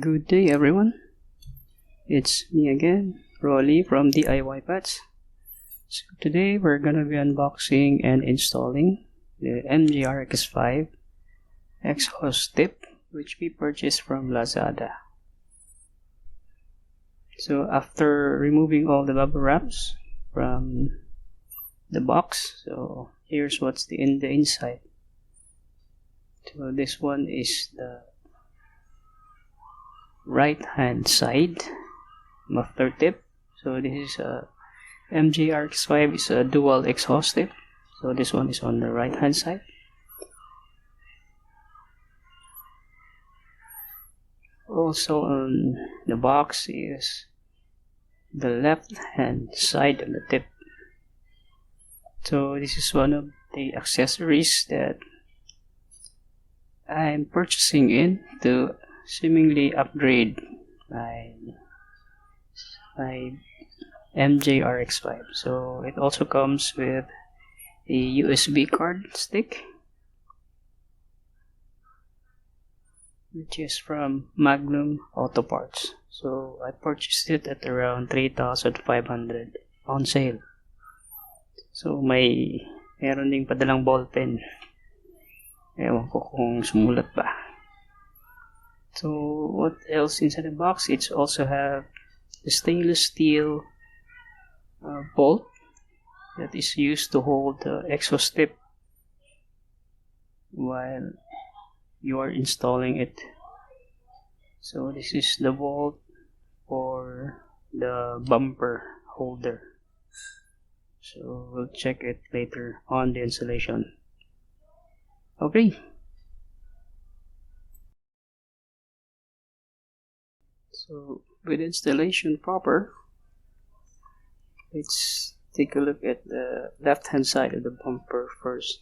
Good day everyone, it's me again, Rolly from DIY Pets. So today we're gonna be unboxing and installing the MGRX5 exhaust tip which we purchased from Lazada. So after removing all the bubble wraps from the box, so here's what's in the inside. So this one is the right hand side muffler tip. So this is a MGRX5 is a dual exhaust tip. So this one is on the right hand side. Also on the box is the left hand side of the tip. So this is one of the accessories that I'm purchasing in to seemingly upgrade my MGRX5. So it also comes with a USB card stick, which is from Magnum Auto Parts. So I purchased it at around 3,500 on sale. So meron ding padalang ball pen. Ewan ko kung sumulat ba. So what else inside the box? It also have the stainless steel bolt that is used to hold the exhaust tip while you are installing it. So this is the bolt for the bumper holder. So we'll check it later on the installation. Okay. So with installation proper, let's take a look at the left hand side of the bumper first.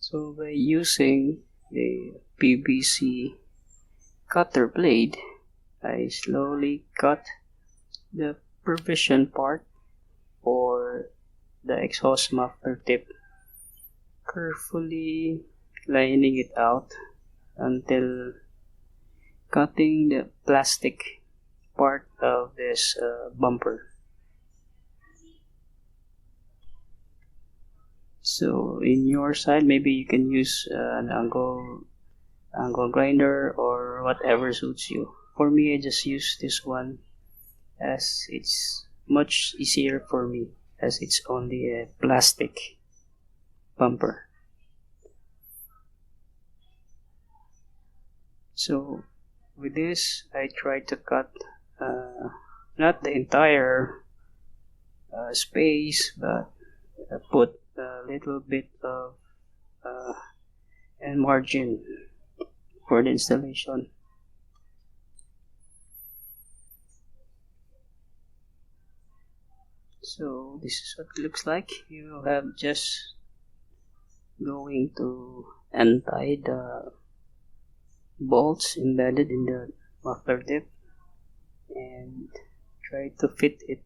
So by using the PVC cutter blade, I slowly cut the provision part for the exhaust muffler tip, carefully lining it out until cutting the plastic part of this bumper. So in your side, maybe you can use an angle grinder or whatever suits you. For me, I just use this one as it's much easier for me as it's only a plastic bumper. So with this, I try to cut not the entire space, but put a little bit of and margin for the installation. So this is what it looks like. You have just going to untie the bolts embedded in the muffler tip and try to fit it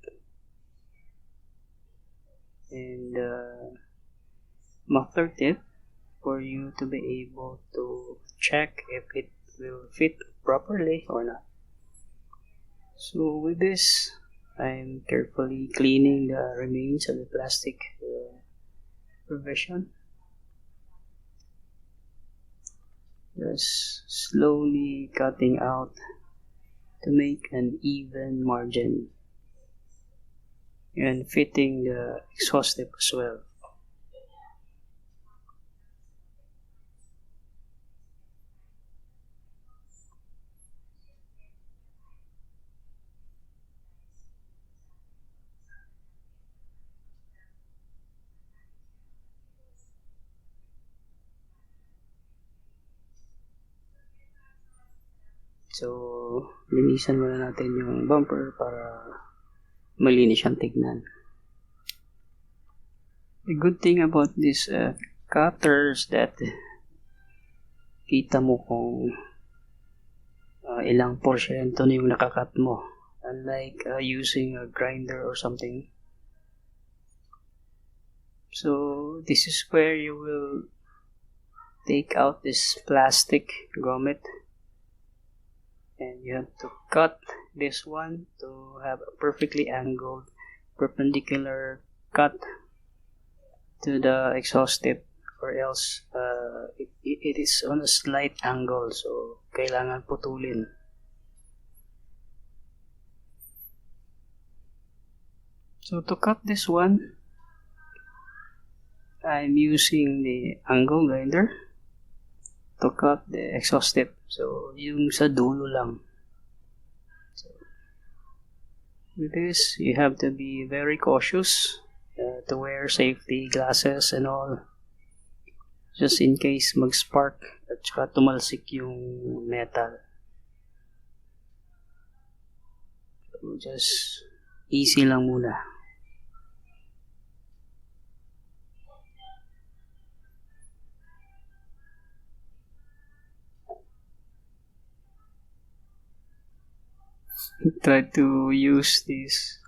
in the muffler tip for you to be able to check if it will fit properly or not. So with this, I'm carefully cleaning the remains of the plastic provision. Just slowly cutting out to make an even margin and fitting the exhaust tip as well. So, linisan muna natin yung bumper para malinis siyang tignan. The good thing about these cutters that kita mo kung ilang porsyento na yung nakakat mo, unlike using a grinder or something. So this is where you will take out this plastic grommet and you have to cut this one to have a perfectly angled perpendicular cut to the exhaust tip, or else it is on a slight angle, so kailangan putulin. So to cut this one, I'm using the angle grinder to cut the exhaust tip. So yung sa dulo lang. So with this, you have to be very cautious to wear safety glasses and all, just in case mag-spark at saka tumalsik yung metal. So just easy lang muna. Try to use this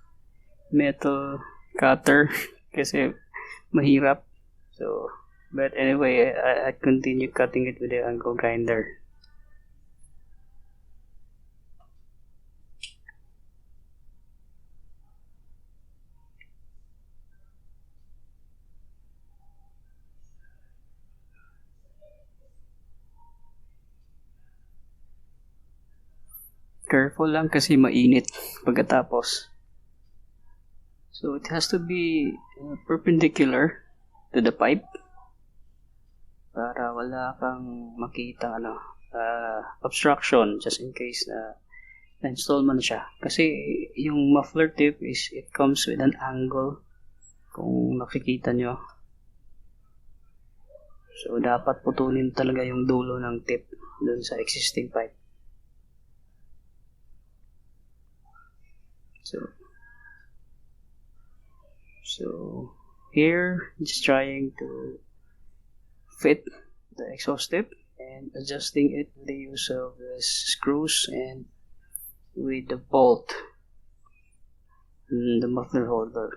metal cutter kasi mahirap. So, but anyway, I continue cutting it with the angle grinder. Careful lang kasi mainit pagkatapos. So it has to be perpendicular to the pipe para wala kang makita obstruction, just in case na na-install mo na siya. Kasi yung muffler tip it comes with an angle, kung nakikita nyo. So dapat putulin talaga yung dulo ng tip dun sa existing pipe. So here, just trying to fit the exhaust tip and adjusting it with the use of the screws and with the bolt in the muffler holder.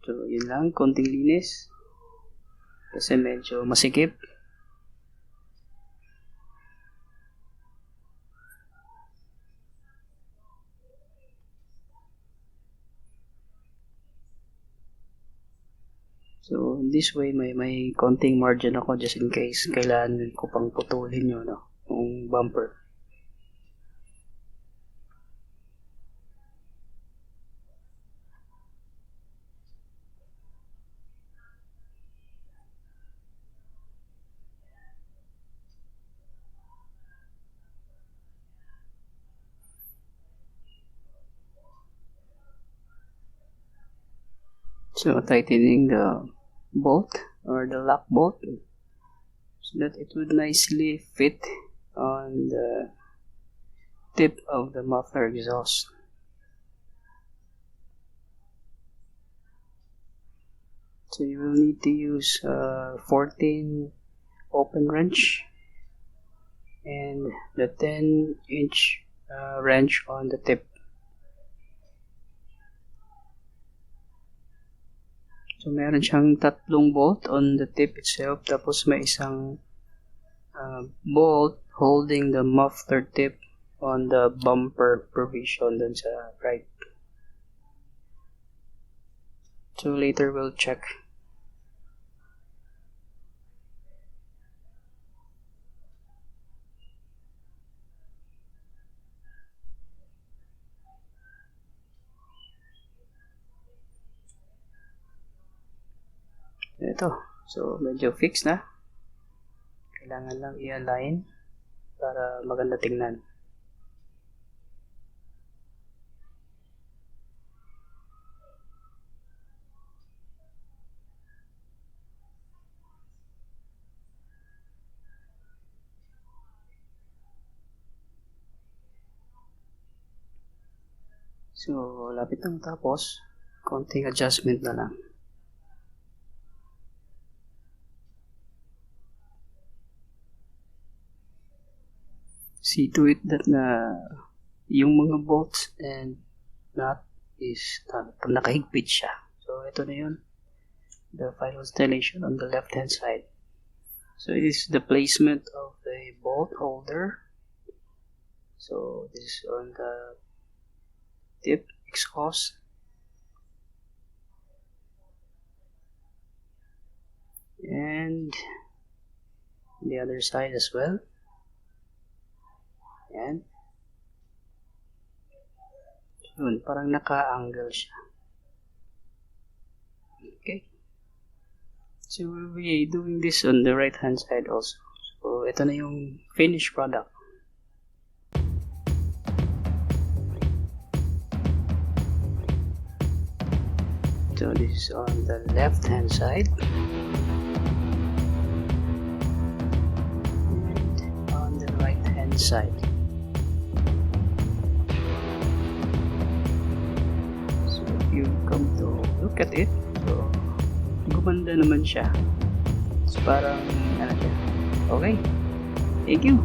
So yun lang, konting linis kasi medyo masikip. So, this way, may konting margin ako just in case kailangan ko pang putulin yun, yung bumper. So, tightening the bolt or the lock bolt so that it would nicely fit on the tip of the muffler exhaust. So you will need to use 14 open wrench and the 10-inch wrench on the tip. So, meron siyang tatlong bolt on the tip itself, tapos may isang bolt holding the muffler tip on the bumper provision dun sa right. So, later we'll check. Ito. So, medyo fix na. Kailangan lang i-align para maganda tingnan. So, lapit na matapos. Konting adjustment na lang. See to it that yung mga bolts and nut is nakahigpit siya. So, ito na yun. The final installation on the left hand side. So, it is the placement of the bolt holder So this is on the tip exhaust. And the other side as well. Yan. Yun, parang naka-angle siya. Okay. So we'll be doing this on the right hand side also. So ito na yung finished product. So this is on the left hand side. And on the right hand side. So if you come to look at it, so gumanda naman siya. So parang ano siya. Okay. Thank you.